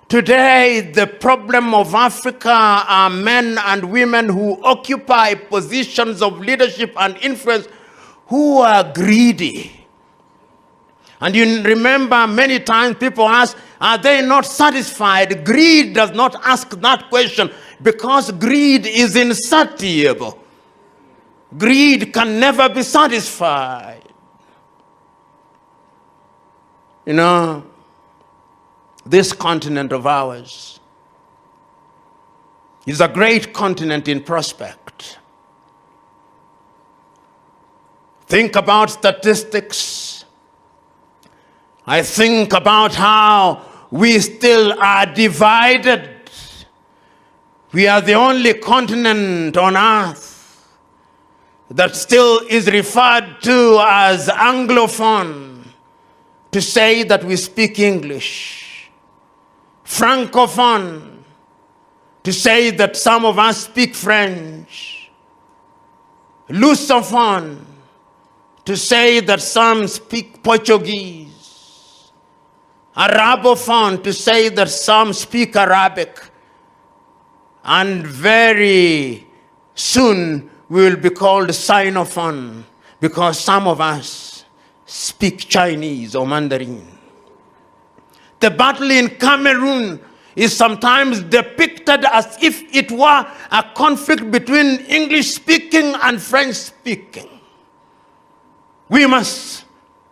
Today, the problem of Africa are men and women who occupy positions of leadership and influence who are greedy. And you remember many times people ask, are they not satisfied? Greed does not ask that question because greed is insatiable. Greed can never be satisfied. You know, this continent of ours is a great continent in prospect. Think about statistics. I think about how we still are divided. We are the only continent on earth that still is referred to as Anglophone, to say that we speak English. Francophone, to say that some of us speak French. Lusophone, to say that some speak Portuguese. Arabophone, to say that some speak Arabic. And very soon we will be called Sinophone because some of us speak Chinese or Mandarin. The battle in Cameroon is sometimes depicted as if it were a conflict between English-speaking and French-speaking. We must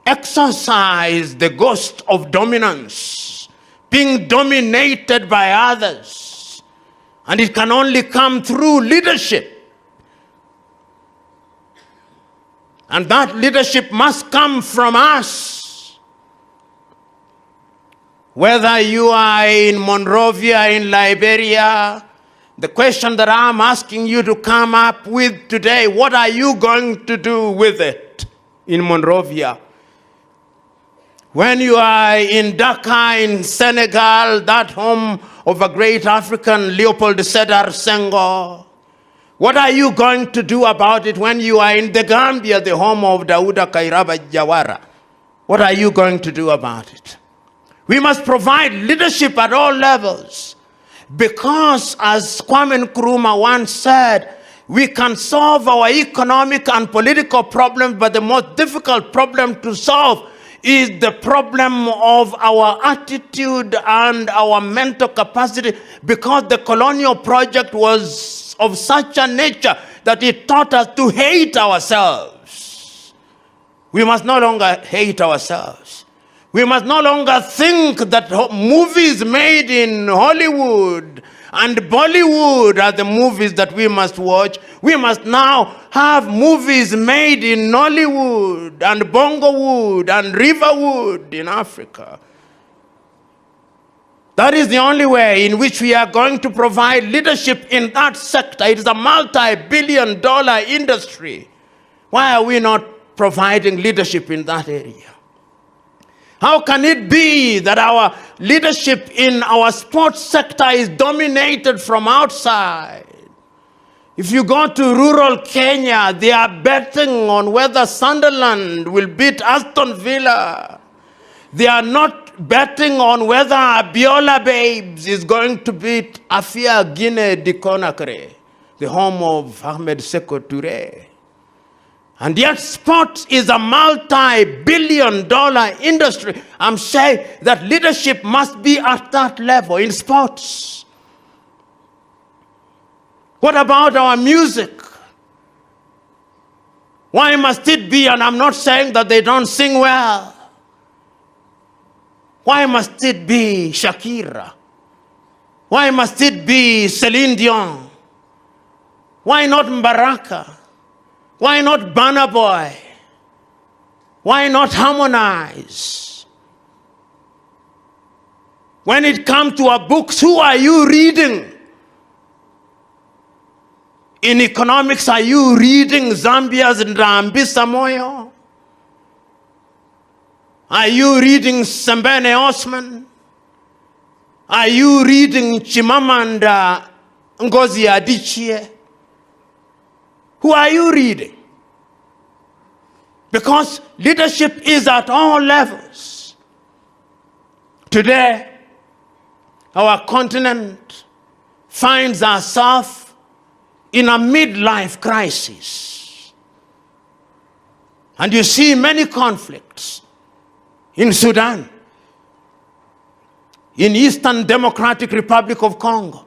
exorcise the ghost of dominance, being dominated by others. And it can only come through leadership. And that leadership must come from us. Whether you are in Monrovia, in Liberia, the question that I'm asking you to come up with today, what are you going to do with it in Monrovia? When you are in Dakar, in Senegal, that home of a great African, Leopold Sedar Senghor, what are you going to do about it when you are in the Gambia, the home of Dawuda Kairaba Jawara? What are you going to do about it? We must provide leadership at all levels because, as Kwame Nkrumah once said, we can solve our economic and political problems, but the most difficult problem to solve is the problem of our attitude and our mental capacity, because the colonial project was of such a nature that it taught us to hate ourselves. We must no longer hate ourselves. We must no longer think that movies made in Hollywood and Bollywood are the movies that we must watch. We must now have movies made in Nollywood and Bongowood and Riverwood in Africa. That is the only way in which we are going to provide leadership in that sector. It is a multi-billion-dollar industry. Why are we not providing leadership in that area? How can it be that our leadership in our sports sector is dominated from outside? If you go to rural Kenya, they are betting on whether Sunderland will beat Aston Villa. They are not betting on whether Abiola Babes is going to beat Afia Guinea de Conakry, the home of Ahmed Seko Touré. And yet sport is a multi-billion-dollar industry. I'm saying that leadership must be at that level in sports. What about our music? Why must it be, and I'm not saying that they don't sing well, why must it be Shakira? Why must it be Celine Dion? Why not Mbaraka? Why not Burna Boy? Why not Harmonize? When it comes to our books, who are you reading? In economics, are you reading Zambia's Ndambi Samoyo? Are you reading Sembene Osman? Are you reading Chimamanda Ngozi Adichie? Who are you reading? Because leadership is at all levels. Today, our continent finds ourselves in a midlife crisis. And you see many conflicts in Sudan, in Eastern Democratic Republic of Congo,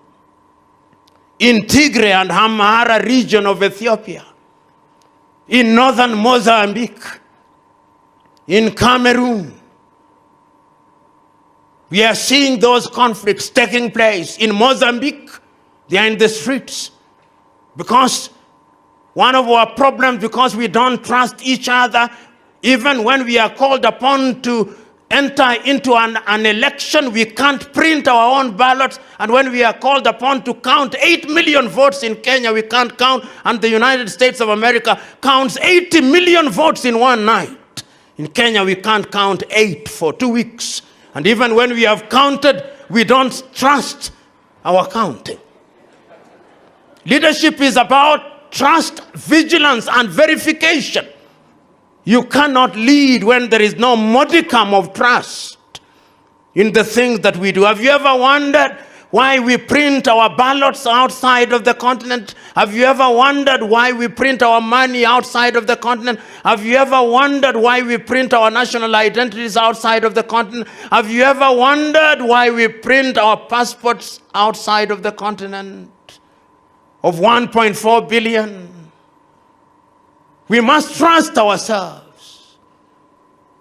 in Tigray and Amhara region of Ethiopia, in northern Mozambique, in Cameroon. We are seeing those conflicts taking place. In Mozambique, they are in the streets. Because one of our problems, because we don't trust each other, even when we are called upon to enter into an election, we can't print our own ballots. And when we are called upon to count 8 million votes in Kenya, we can't count. And the United States of America counts 80 million votes in one night. In Kenya, we can't count 8 for 2 weeks. And even when we have counted, we don't trust our counting. Leadership is about trust, vigilance, and verification. You cannot lead when there is no modicum of trust in the things that we do. Have you ever wondered why we print our ballots outside of the continent? Have you ever wondered why we print our money outside of the continent? Have you ever wondered why we print our national identities outside of the continent? Have you ever wondered why we print our passports outside of the continent of 1.4 billion? We must trust ourselves.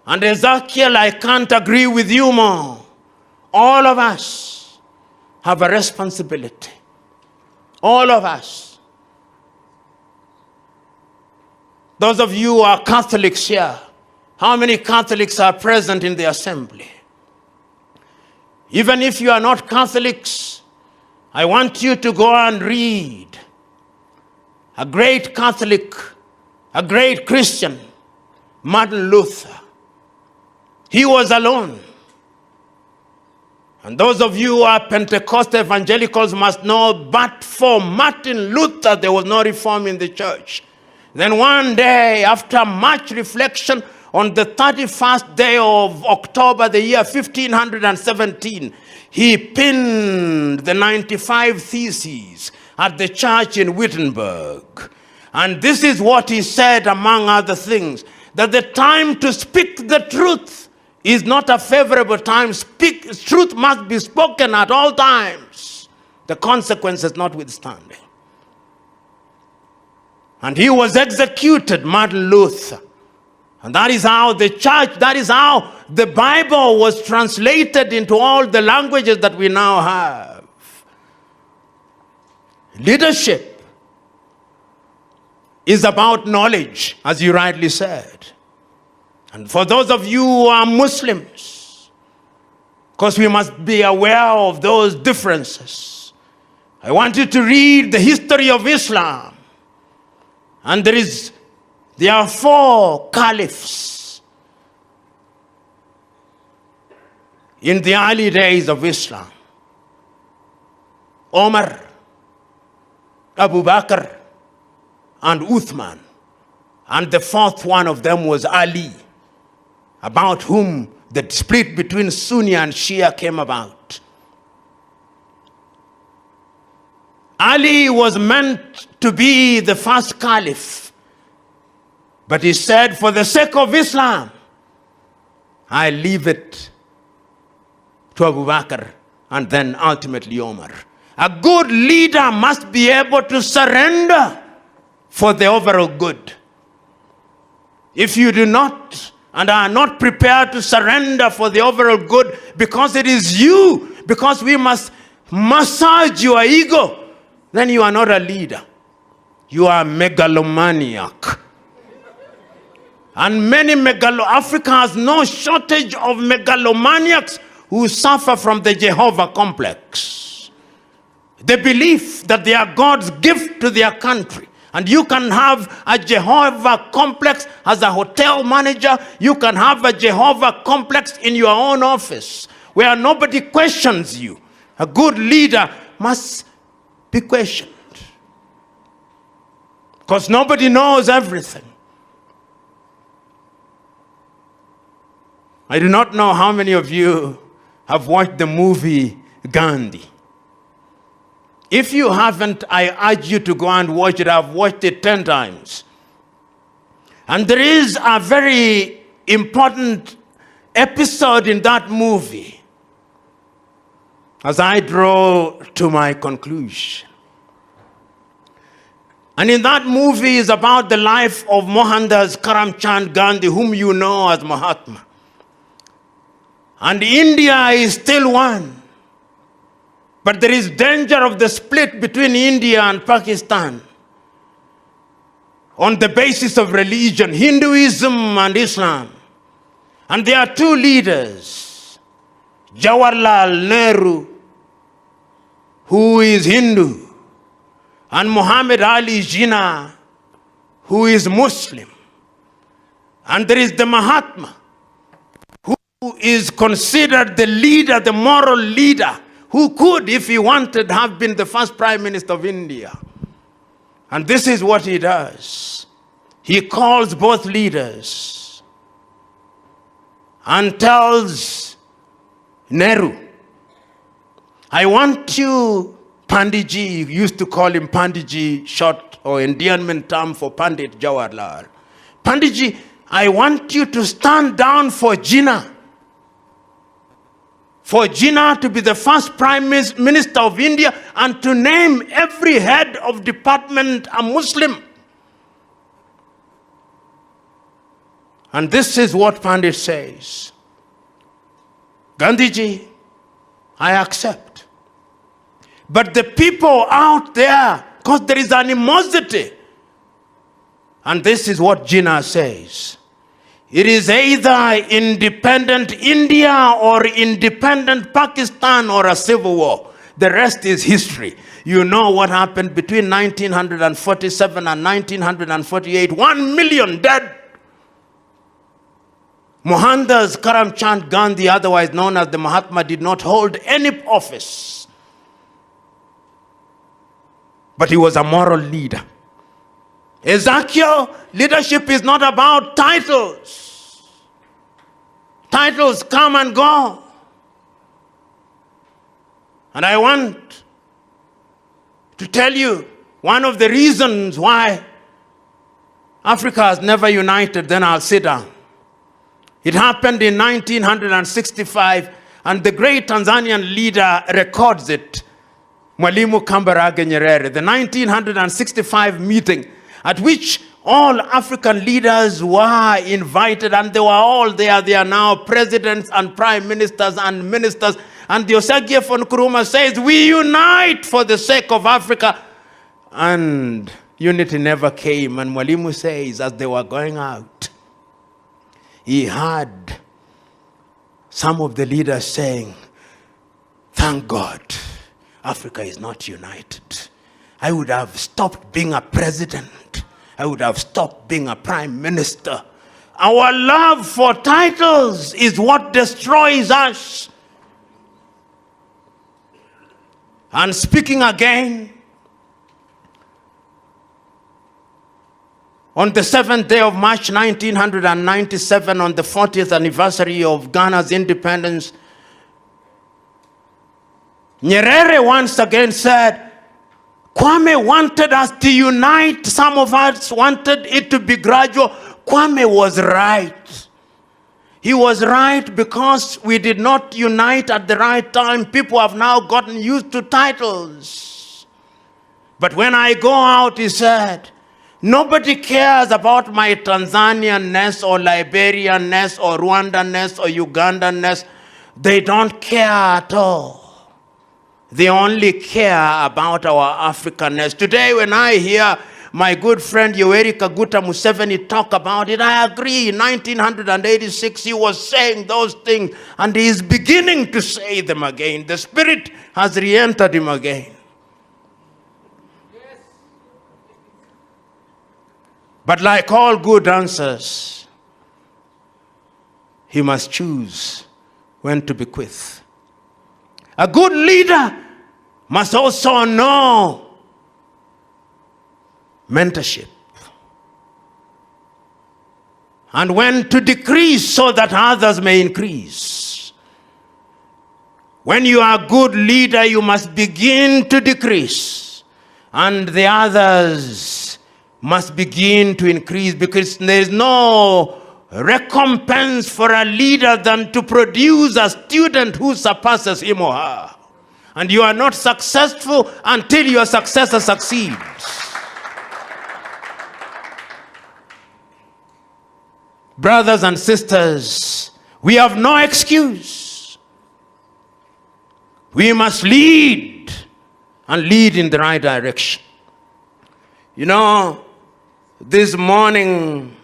And Ezekiel, I can't agree with you more. All of us have a responsibility. All of us. Those of you who are Catholics here, how many Catholics are present in the assembly? Even if you are not Catholics, I want you to go and read a great Catholic, a great Christian, Martin Luther. He was alone. And those of you who are Pentecostal evangelicals must know, but for Martin Luther, there was no reform in the church. Then one day, after much reflection, on the 31st day of October, the year 1517, he penned the 95 Theses at the church in Wittenberg. And this is what he said, among other things, that the time to speak the truth is not a favorable time. Truth must be spoken at all times, the consequences notwithstanding. And he was executed, Martin Luther. And that is how the church, that is how the Bible was translated into all the languages that we now have. Leadership is about knowledge, as you rightly said. And for those of you who are Muslims, because we must be aware of those differences, I want you to read the history of Islam. And there are 4 caliphs in the early days of Islam. Omar, Abu Bakr, and Uthman. And the 4th one of them was Ali, about whom the split between Sunni and Shia came about. Ali was meant to be the first caliph, but he said, for the sake of Islam, I leave it to Abu Bakr and then ultimately Omar. A good leader must be able to surrender for the overall good. If you do not and are not prepared to surrender for the overall good, because it is you, because we must massage your ego, then you are not a leader. You are a megalomaniac. And Africa has no shortage of megalomaniacs who suffer from the Jehovah complex. The belief that they are God's gift to their country. And you can have a Jehovah complex as a hotel manager. You can have a Jehovah complex in your own office where nobody questions you. A good leader must be questioned, because nobody knows everything. I do not know how many of you have watched the movie Gandhi. If you haven't, I urge you to go and watch it. I've watched it 10 times. And there is a very important episode in that movie as I draw to my conclusion. And in that movie is about the life of Mohandas Karamchand Gandhi, whom you know as Mahatma. And India is still one. But there is danger of the split between India and Pakistan on the basis of religion, Hinduism and Islam. And there are two leaders, Jawaharlal Nehru, who is Hindu, and Muhammad Ali Jinnah, who is Muslim. And there is the Mahatma, who is considered the leader, the moral leader, who could, if he wanted, have been the first Prime Minister of India. And this is what he does. He calls both leaders and tells Nehru, I want you, Panditji, used to call him Panditji, short or endearment term for Pandit Jawaharlal. Panditji, I want you to stand down for Jinnah. For Jinnah to be the first Prime Minister of India and to name every head of department a Muslim. And this is what Pandit says. Gandhiji, I accept. But the people out there, because there is animosity. And this is what Jinnah says. It is either independent India or independent Pakistan or a civil war. The rest is history. You know what happened between 1947 and 1948. 1 million dead. Mohandas Karamchand Gandhi, otherwise known as the Mahatma, did not hold any office. But he was a moral leader. Ezekiel, leadership is not about titles. Titles come and go. And I want to tell you one of the reasons why Africa has never united, then I'll sit down. It happened in 1965, and the great Tanzanian leader records it, Mwalimu Kambarage Nyerere, the 1965 meeting at which all African leaders were invited, and they were all there. They are now presidents and prime ministers and ministers. And Diosagie von Nkrumah says, we unite for the sake of Africa. And unity never came. And Mwalimu says, as they were going out, he heard some of the leaders saying, thank God, Africa is not united. I would have stopped being a president. I would have stopped being a prime minister. Our love for titles is what destroys us. And speaking again, on the 7th day of March 1997, on the 40th anniversary of Ghana's independence, Nyerere once again said, Kwame wanted us to unite. Some of us wanted it to be gradual. Kwame was right. He was right because we did not unite at the right time. People have now gotten used to titles. But when I go out, he said, nobody cares about my Tanzanian-ness or Liberian-ness or Rwandan-ness or Ugandan-ness. They don't care at all. They only care about our Africanness. Today, when I hear my good friend Yoweri Kaguta Museveni talk about it, I agree. In 1986, he was saying those things, and he is beginning to say them again. The spirit has re-entered him again. Yes. But like all good answers, he must choose when to bequeath. A good leader must also know mentorship and when to decrease so that others may increase. When you are a good leader, you must begin to decrease, and the others must begin to increase, because there is no recompense for a leader than to produce a student who surpasses him or her. And you are not successful until your successor succeeds. Brothers and sisters, we have no excuse. We must lead, and lead in the right direction. You know, this morning,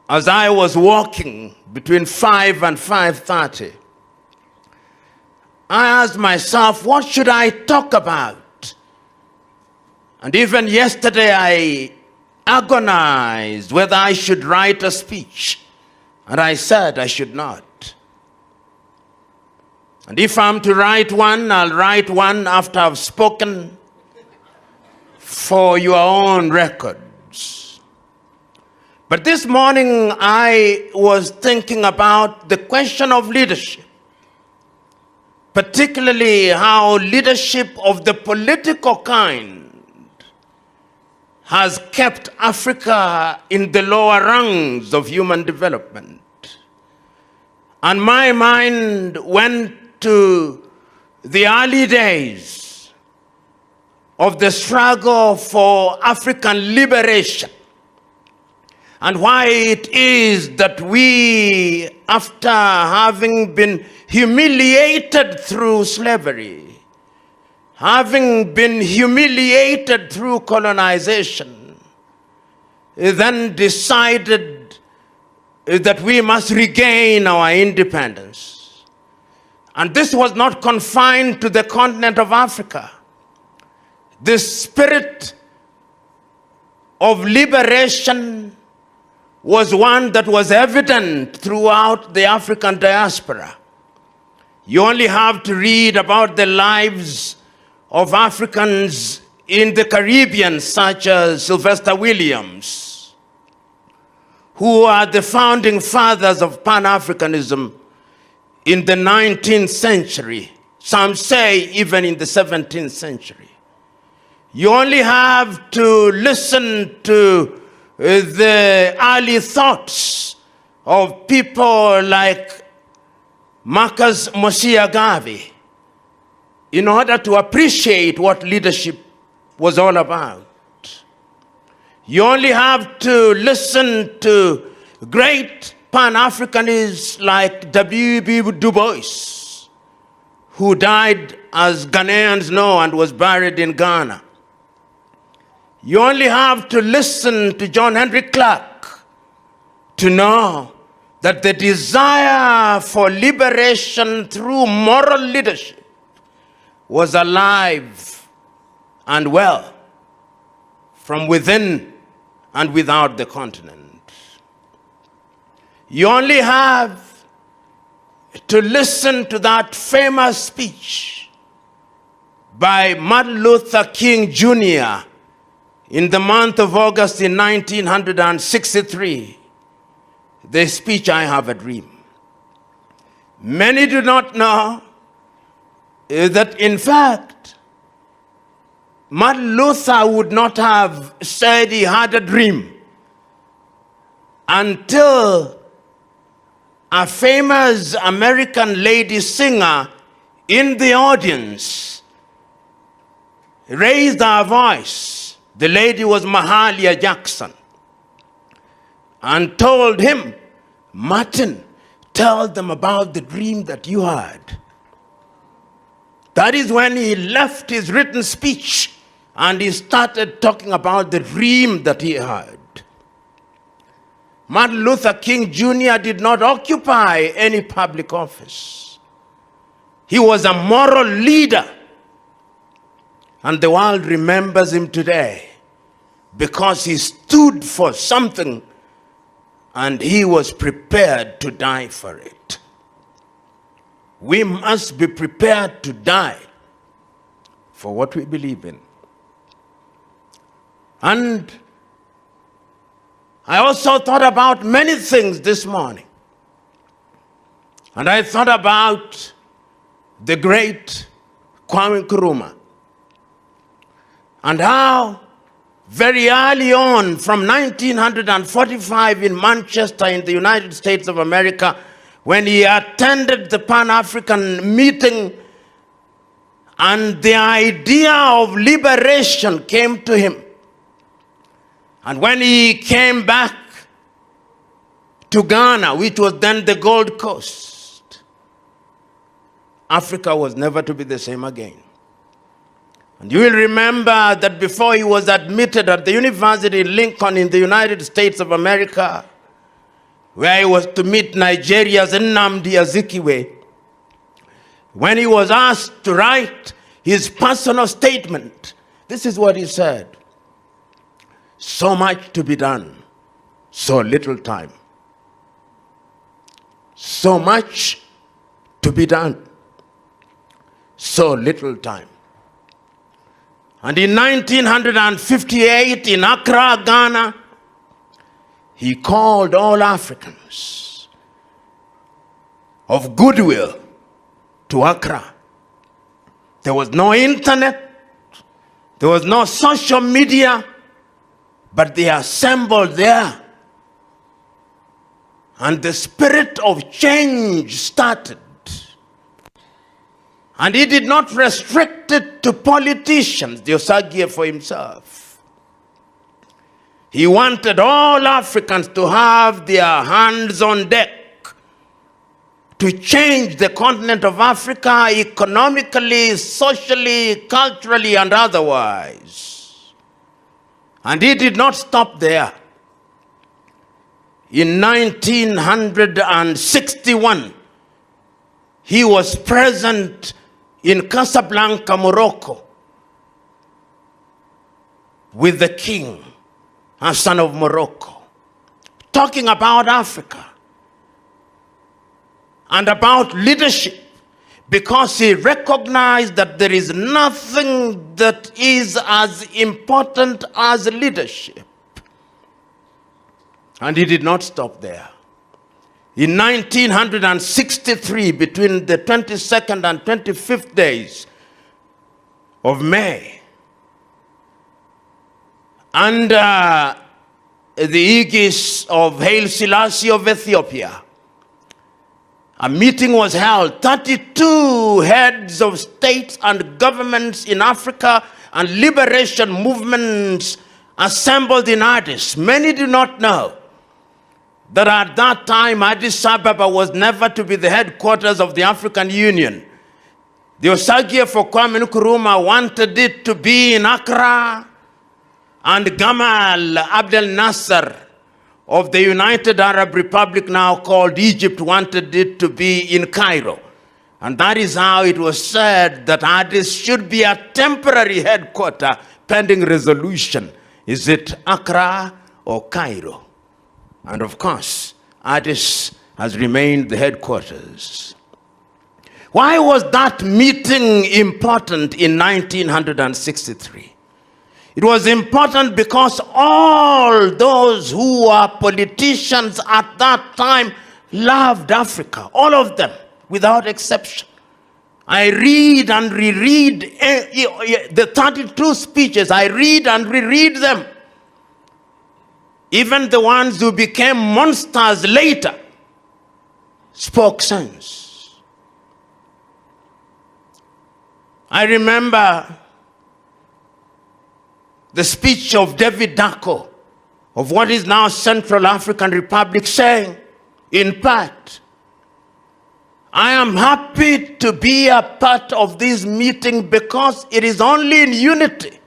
as I was walking between 5 and 5:30, I asked myself, what should I talk about? And even yesterday, I agonized whether I should write a speech. And I said I should not. And if I'm to write one, I'll write one after I've spoken for your own records. But this morning, I was thinking about the question of leadership, particularly how leadership of the political kind has kept Africa in the lower rungs of human development. And my mind went to the early days of the struggle for African liberation, and why it is that we, after having been humiliated through slavery, having been humiliated through colonization, then decided that we must regain our independence. And this was not confined to the continent of Africa. The spirit of liberation was one that was evident throughout the African diaspora. You only have to read about the lives of Africans in the Caribbean, such as Sylvester Williams, who are the founding fathers of Pan-Africanism in the 19th century. Some say even in the 17th century. You only have to listen to the early thoughts of people like Marcus Mosiah Garvey in order to appreciate what leadership was all about. You only have to listen to great Pan-Africanists like W.E.B. Du Bois, who died, as Ghanaians know, and was buried in Ghana. You only have to listen to John Henry Clark to know that the desire for liberation through moral leadership was alive and well from within and without the continent. You only have to listen to that famous speech by Martin Luther King Jr. in the month of August in 1963, the speech, I Have a Dream. Many do not know that, in fact, Martin Luther would not have said he had a dream until a famous American lady singer in the audience raised her voice. The lady was Mahalia Jackson, and told him, Martin, tell them about the dream that you had. That is when he left his written speech and he started talking about the dream that he had. Martin Luther King Jr. did not occupy any public office. He was a moral leader, and the world remembers him today because he stood for something and he was prepared to die for it. We must be prepared to die for what we believe in. And I also thought about many things this morning. And I thought about the great Kwame Nkrumah, and how very early on, from 1945 in Manchester in the United States of America, when he attended the Pan-African meeting, and the idea of liberation came to him. And when he came back to Ghana, which was then the Gold Coast, Africa was never to be the same again. And you will remember that before he was admitted at the University in Lincoln in the United States of America, where he was to meet Nigeria's Nnamdi Azikiwe, when he was asked to write his personal statement, this is what he said: so much to be done, so little time. So much to be done, so little time. And in 1958, in Accra, Ghana, he called all Africans of goodwill to Accra. There was no internet, there was no social media, but they assembled there. And the spirit of change started. And he did not restrict it to politicians, Diosagie for himself. He wanted all Africans to have their hands on deck to change the continent of Africa economically, socially, culturally, and otherwise. And he did not stop there. In 1961, he was present in Casablanca, Morocco, with the king, Hassan of Morocco, talking about Africa and about leadership, because he recognized that there is nothing that is as important as leadership. And he did not stop there. In 1963, between the 22nd and 25th days of May, under the aegis of Haile Selassie of Ethiopia, a meeting was held. 32 heads of states and governments in Africa and liberation movements assembled in Addis. Many do not know that at that time, Addis Ababa was never to be the headquarters of the African Union. The Diosagie for Kwame Nkrumah wanted it to be in Accra, and Gamal Abdel Nasser of the United Arab Republic, now called Egypt, wanted it to be in Cairo. And that is how it was said that Addis should be a temporary headquarter pending resolution. Is it Accra or Cairo? And of course, Addis has remained the headquarters. Why was that meeting important in 1963? It was important because all those who were politicians at that time loved Africa, all of them, without exception. I read and reread the 32 speeches. I read and reread them. Even the ones who became monsters later spoke sense. I remember the speech of David Dacko of what is now Central African Republic, saying, in part, I am happy to be a part of this meeting because it is only in unity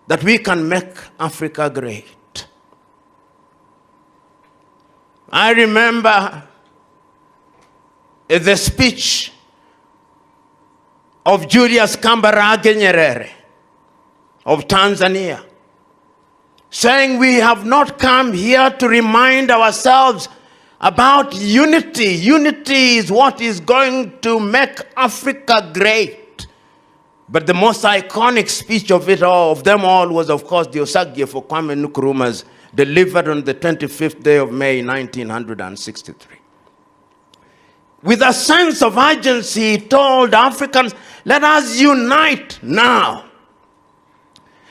that we can make Africa great. I remember the speech of Julius Kambarage Nyerere of Tanzania, saying we have not come here to remind ourselves about unity. Unity is what is going to make Africa great. But the most iconic speech of it all, of them all, was of course Diosagie for Kwame Nkrumah's, delivered on the 25th day of May, 1963. with a sense of urgency, he told Africans, let us unite now.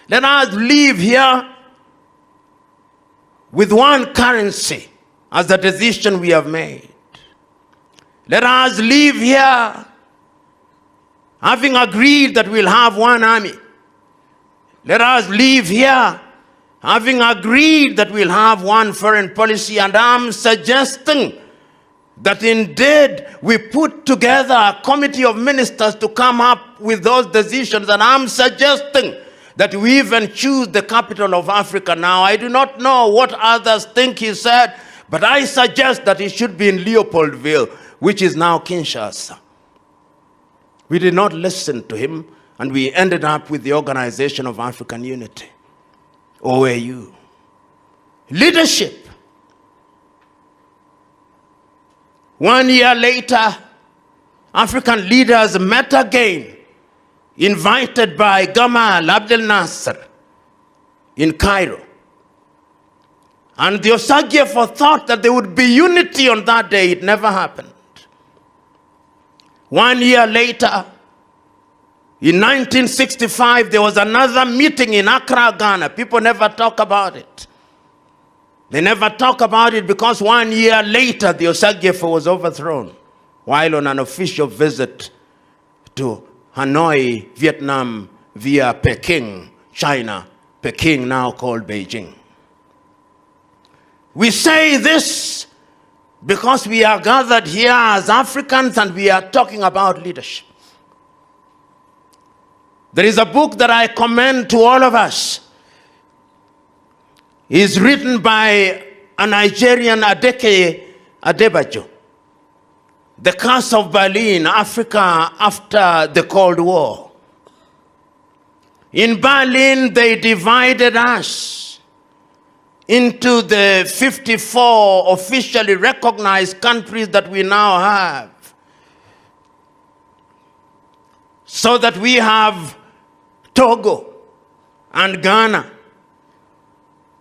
Let us live here with one currency as the decision we have made. Let us live here having agreed that we'll have one army. Let us live here having agreed that we'll have one foreign policy. And I'm suggesting that indeed we put together a committee of ministers to come up with those decisions. And I'm suggesting that we even choose the capital of Africa now. I do not know what others think he said, but I suggest that it should be in Leopoldville, which is now Kinshasa. We did not listen to him, and we ended up with the Organization of African Unity, OAU. Leadership. 1 year later, African leaders met again, invited by Gamal Abdel Nasser in Cairo. And the Osagiefor thought that there would be unity on that day. It never happened. 1 year later, in 1965, there was another meeting in Accra, Ghana. People never talk about it. They never talk about it because 1 year later, the Osagiefor was overthrown while on an official visit to Hanoi, Vietnam, via Peking, China. Peking now called Beijing. We say this because we are gathered here as Africans and we are talking about leadership. There is a book that I commend to all of us. It's written by a Nigerian, Adeke Adebayo. The Curse of Berlin, Africa after the Cold War. In Berlin, they divided us into the 54 officially recognized countries that we now have. So that we have Togo and Ghana.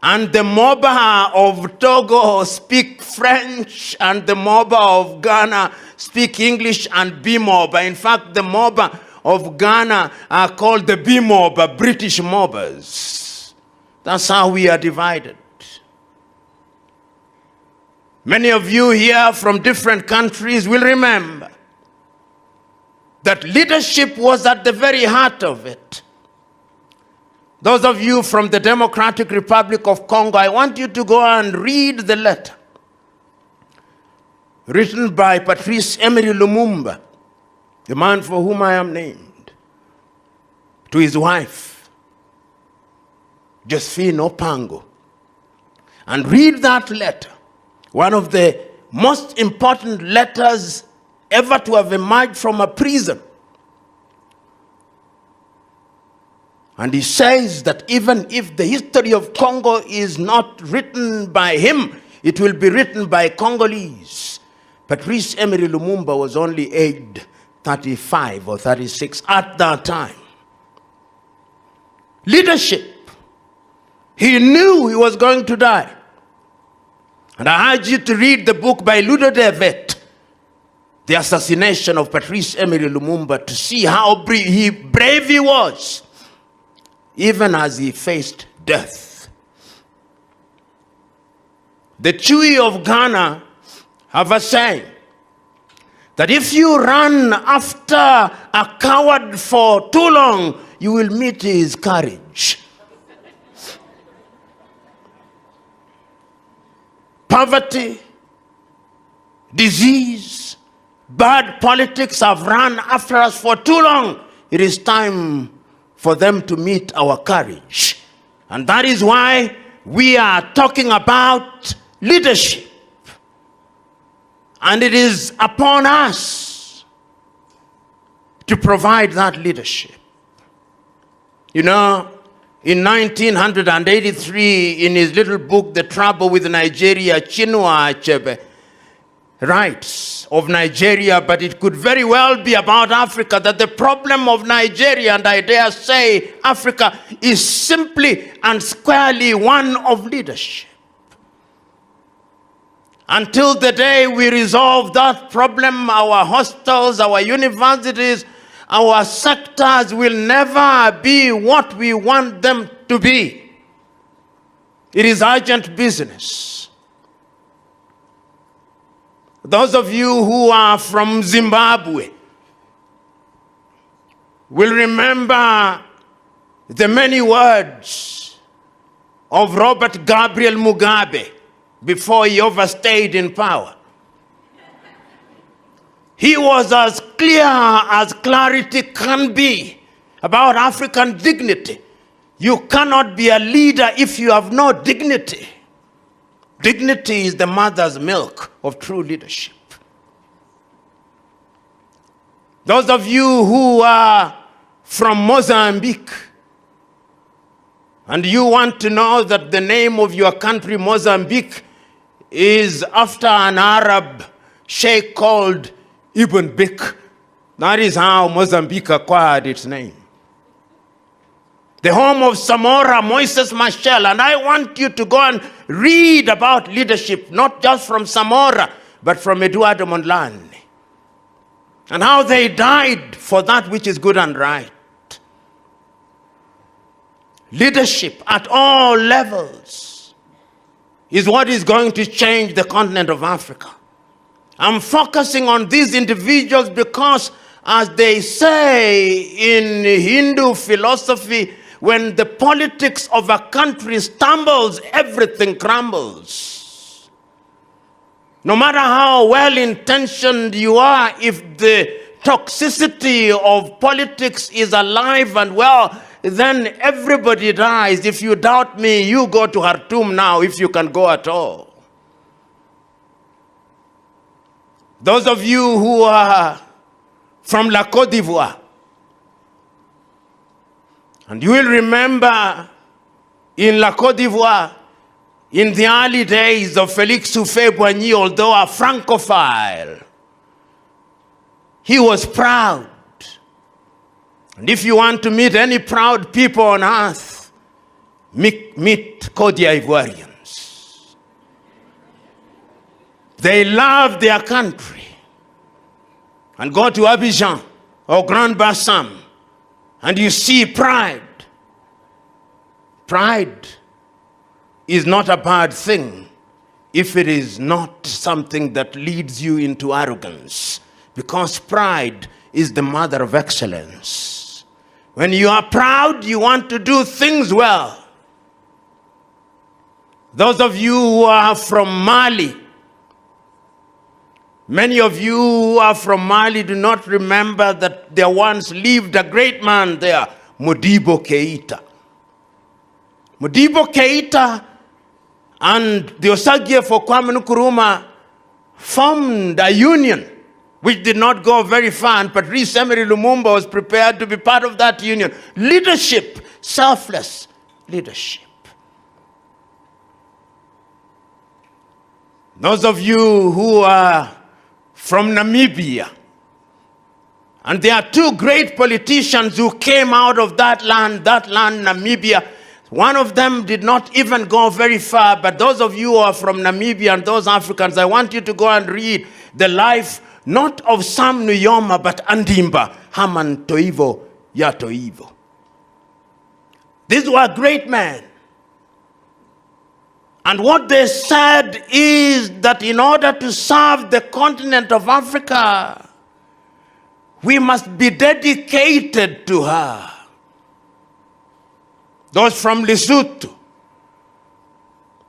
And the Moba of Togo speak French, and the Moba of Ghana speak English and B-Moba. In fact, the Moba of Ghana are called the B-Moba, British Mobas. That's how we are divided. Many of you here from different countries will remember that leadership was at the very heart of it. Those of you from the Democratic Republic of Congo, I want you to go and read the letter written by Patrice Emery Lumumba, the man for whom I am named, to his wife, Josephine Opango. And read that letter, one of the most important letters ever to have emerged from a prison. And he says that even if the history of Congo is not written by him, it will be written by Congolese. Patrice Emery Lumumba was only aged 35 or 36 at that time. Leadership. He knew he was going to die. And I urge you to read the book by Ludo Devet, The Assassination of Patrice Emery Lumumba, to see how brave he was, even as he faced death. The Chui of Ghana have a saying that if you run after a coward for too long, you will meet his courage. Poverty, disease, bad politics have run after us for too long. It is time for them to meet our courage. And that is why we are talking about leadership. And it is upon us to provide that leadership. You know, in 1983, in his little book, The Trouble with Nigeria, Chinua Achebe writes of Nigeria, but it could very well be about Africa, that the problem of Nigeria, and I dare say Africa, is simply and squarely one of leadership. Until the day we resolve that problem, our hostels, our universities, our sectors will never be what we want them to be. It is urgent business. Those of you who are from Zimbabwe will remember the many words of Robert Gabriel Mugabe before he overstayed in power. He was as clear as clarity can be about African dignity. You cannot be a leader if you have no dignity. Dignity is the mother's milk of true leadership. Those of you who are from Mozambique, and you want to know that the name of your country, Mozambique, is after an Arab sheikh called Ibn Bik. That is how Mozambique acquired its name. The home of Samora Moises Machel. And I want you to go and read about leadership, not just from Samora, but from Eduardo Mondlane, and how they died for that which is good and right. Leadership at all levels is what is going to change the continent of Africa. I'm focusing on these individuals because, as they say in Hindu philosophy, when the politics of a country stumbles, everything crumbles. No matter how well-intentioned you are, if the toxicity of politics is alive and well, then everybody dies. If you doubt me, you go to Khartoum now, if you can go at all. Those of you who are from La Côte d'Ivoire, and you will remember in La Côte d'Ivoire, in the early days of Félix Houphouët-Boigny, although a Francophile, he was proud. And if you want to meet any proud people on earth, meet Côte d'Ivoirians. They love their country. And go to Abidjan or Grand Bassam, and you see pride. Pride is not a bad thing if it is not something that leads you into arrogance, because pride is the mother of excellence. When you are proud, you want to do things well. Those of you who are from Mali, many of you who are from Mali do not remember that there once lived a great man there, Modibo Keita. Modibo Keita and the Osagie for Kwame Nkrumah formed a union which did not go very far, and Patrice Emery Lumumba was prepared to be part of that union. Leadership, selfless leadership. Those of you who are from Namibia, and there are two great politicians who came out of that land, Namibia. One of them did not even go very far, but those of you who are from Namibia and those Africans, I want you to go and read the life not of Sam Nujoma, but Andimba, Haman Toivo, Yatoivo. These were great men. And what they said is that in order to serve the continent of Africa, we must be dedicated to her. Those from Lesotho,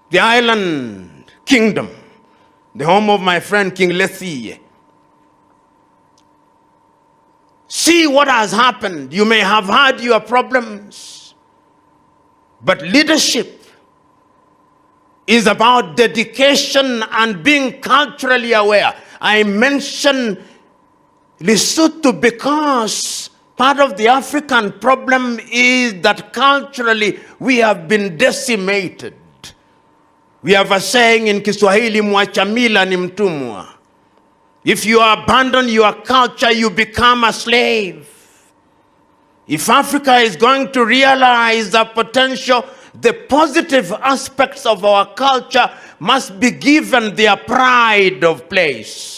the island kingdom, the home of my friend King Lethie. See what has happened. You may have had your problems, but leadership is about dedication and being culturally aware. I mention Lesotho because part of the African problem is that culturally we have been decimated. We have a saying in Kiswahili, mwachamila ni mtumwa. If you abandon your culture, you become a slave. If Africa is going to realize the potential, the positive aspects of our culture must be given their pride of place.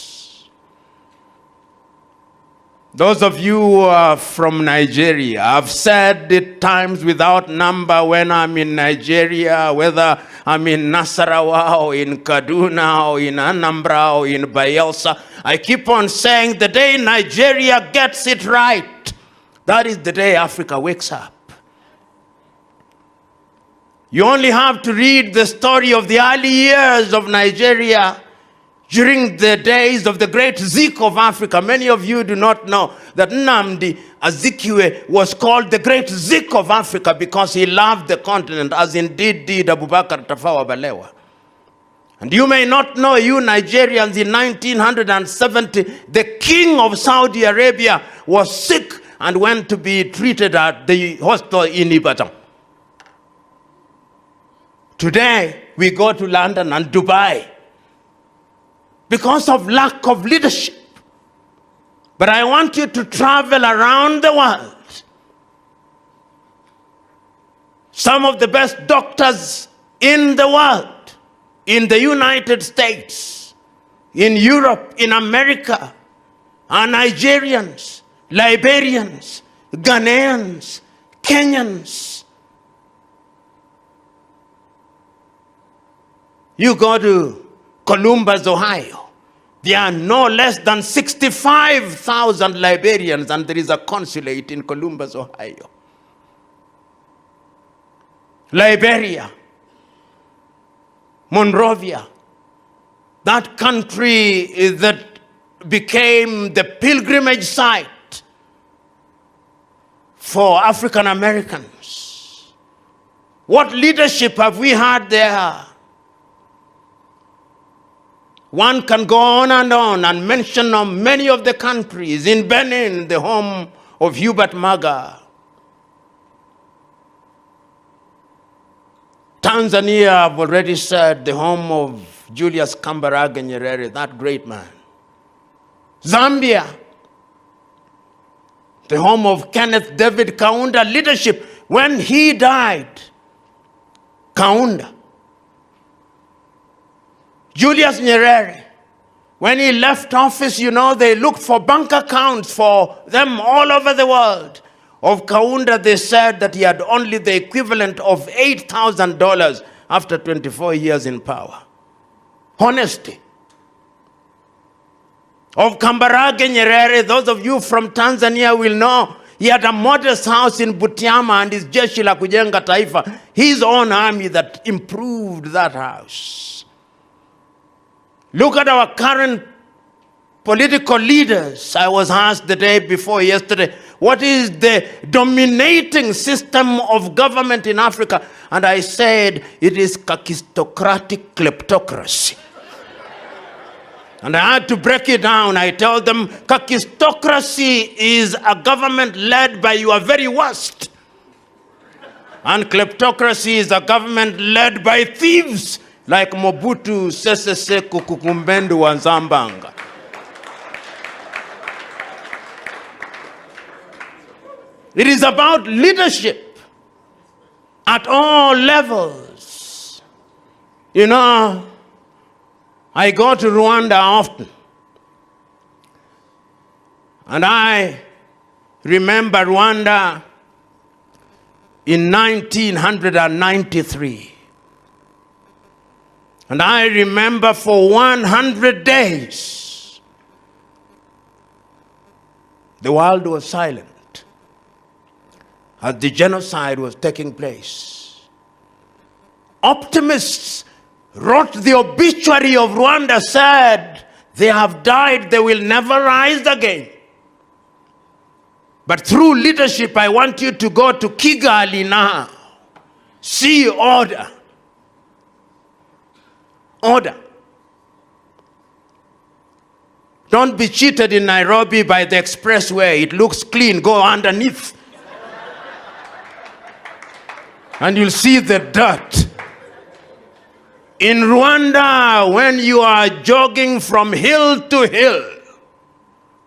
Those of you who are from Nigeria, I've said it times without number when I'm in Nigeria, whether I'm in Nasarawa or in Kaduna or in Anambra or in Bayelsa, I keep on saying the day Nigeria gets it right, that is the day Africa wakes up. You only have to read the story of the early years of Nigeria during the days of the great Zik of Africa. Many of you do not know that Nnamdi Azikiwe was called the great Zik of Africa because he loved the continent, as indeed did Abubakar Tafawa Balewa. And you may not know, you Nigerians, in 1970, the king of Saudi Arabia was sick and went to be treated at the hospital in Ibadan. Today, we go to London and Dubai because of lack of leadership. But I want you to travel around the world. Some of the best doctors in the world, in the United States, in Europe, in America, are Nigerians, Liberians, Ghanaians, Kenyans. You go to Columbus, Ohio. There are no less than 65,000 Liberians, and there is a consulate in Columbus, Ohio. Liberia, Monrovia, that country that became the pilgrimage site for African Americans. What leadership have we had there? One can go on and mention many of the countries. In Benin, the home of Hubert Maga. Tanzania, I've already said, the home of Julius Kambarage Nyerere, that great man. Zambia, the home of Kenneth David Kaunda. Leadership. When he died, Kaunda, Julius Nyerere, when he left office, you know, they looked for bank accounts for them all over the world. Of Kaunda, they said that he had only the equivalent of $8,000 after 24 years in power. Honesty. Of Kambarage Nyerere, those of you from Tanzania will know, he had a modest house in Butiama and his Jeshi la Kujenga Taifa, his own army, that improved that house. Look at our current political leaders. I was asked the day before yesterday, what is the dominating system of government in Africa? And I said, it is kakistocratic kleptocracy. And I had to break it down. I told them, kakistocracy is a government led by your very worst. And kleptocracy is a government led by thieves, like Mobutu Sese Seko Kukumbendu wa Nzambanga. It is about leadership at all levels. You know, I go to Rwanda often. And I remember Rwanda in 1993. And I remember for 100 days, the world was silent as the genocide was taking place. Optimists wrote the obituary of Rwanda, said, they have died, they will never rise again. But through leadership, I want you to go to Kigali now. See order. Order. Don't be cheated in Nairobi by the expressway. It looks clean. Go underneath. And you'll see the dirt. In Rwanda, when you are jogging from hill to hill,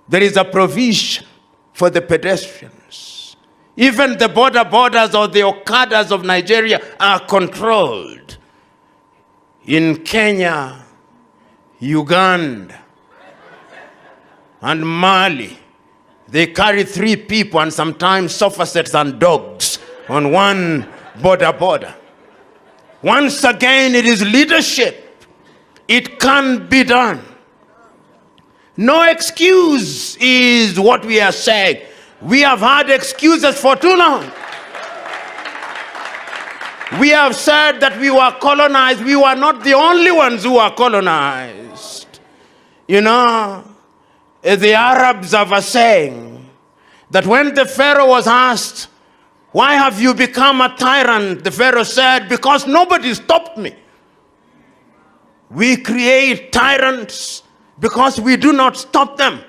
there is a provision for the pedestrians. Even the borders or the Okadas of Nigeria are controlled. In Kenya, Uganda, and Mali, they carry 3 people and sometimes sofa sets and dogs on one border. Once again, it is leadership. It can be done. No excuse is what we are saying. We have had excuses for too long. We have said that we were colonized. We were not the only ones who were colonized. You know, the Arabs have a saying that when the Pharaoh was asked, "Why have you become a tyrant?" the Pharaoh said, "Because nobody stopped me." We create tyrants because we do not stop them.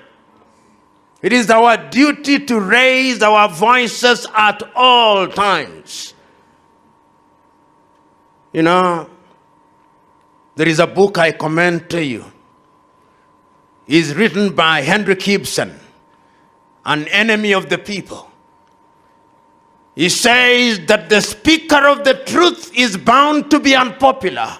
It is our duty to raise our voices at all times. You know, there is a book I commend to you. It's written by Henry Gibson, an enemy of the people. He says that the speaker of the truth is bound to be unpopular.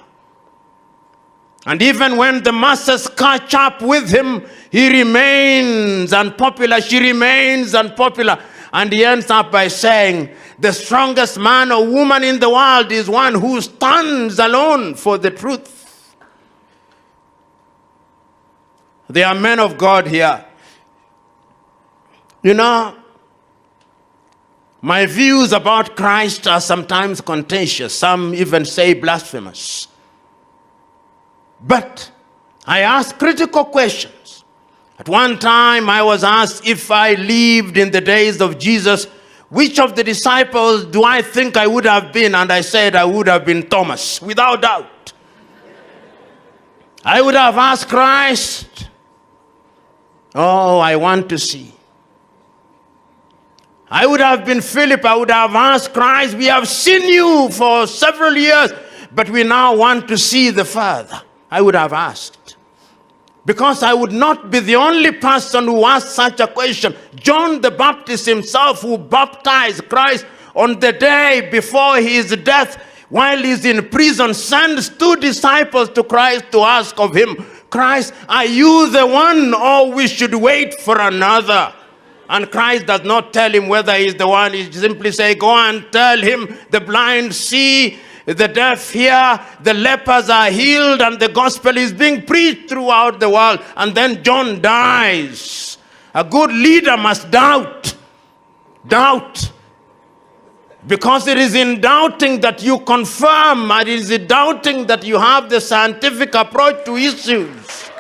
And even when the masses catch up with him, he remains unpopular, she remains unpopular. And he ends up by saying, the strongest man or woman in the world is one who stands alone for the truth. There are men of God here. You know, my views about Christ are sometimes contentious. Some even say blasphemous. But I ask critical questions. At one time, I was asked if I lived in the days of Jesus, which of the disciples do I think I would have been? And I said I would have been Thomas, without doubt. I would have asked Christ, "Oh, I want to see." I would have been Philip. I would have asked Christ, "We have seen you for several years, but we now want to see the Father." I would have asked. Because I would not be the only person who asked such a question. John the Baptist himself, who baptized Christ on the day before his death, while he's in prison, sends 2 disciples to Christ to ask of him, "Christ, are you the one, or we should wait for another?" And Christ does not tell him whether he's the one. He simply says, "Go and tell him the blind see, the deaf hear, the lepers are healed, and the gospel is being preached throughout the world." And then John dies. A good leader must doubt. Doubt. Because it is in doubting that you confirm, and it is in doubting that you have the scientific approach to issues.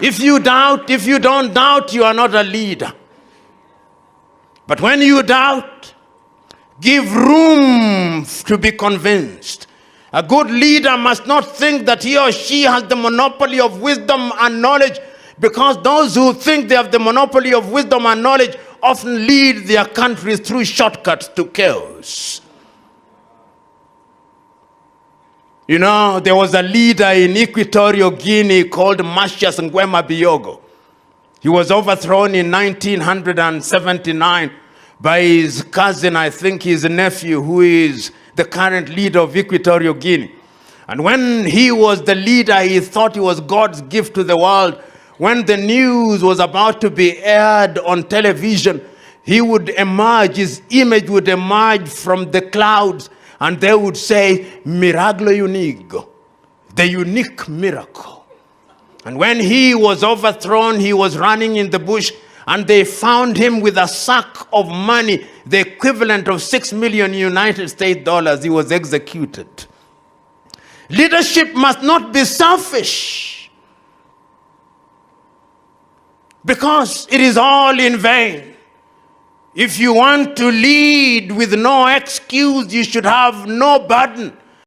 If you doubt, if you don't doubt, you are not a leader. But when you doubt, give room to be convinced. A good leader must not think that he or she has the monopoly of wisdom and knowledge, because those who think they have the monopoly of wisdom and knowledge often lead their countries through shortcuts to chaos. You know, there was a leader in Equatorial Guinea called Marcius Nguema Biyogo. He was overthrown in 1979 by his cousin, I think his nephew, who is the current leader of Equatorial Guinea. And when he was the leader, he thought he was God's gift to the world. When the news was about to be aired on television, he would emerge, his image would emerge from the clouds, and they would say, "Milagro unico," the unique miracle. And when he was overthrown, he was running in the bush, and they found him with a sack of money, the equivalent of 6 million United States dollars. He was executed. Leadership must not be selfish, because it is all in vain. If you want to lead with no excuse, you should have no burden.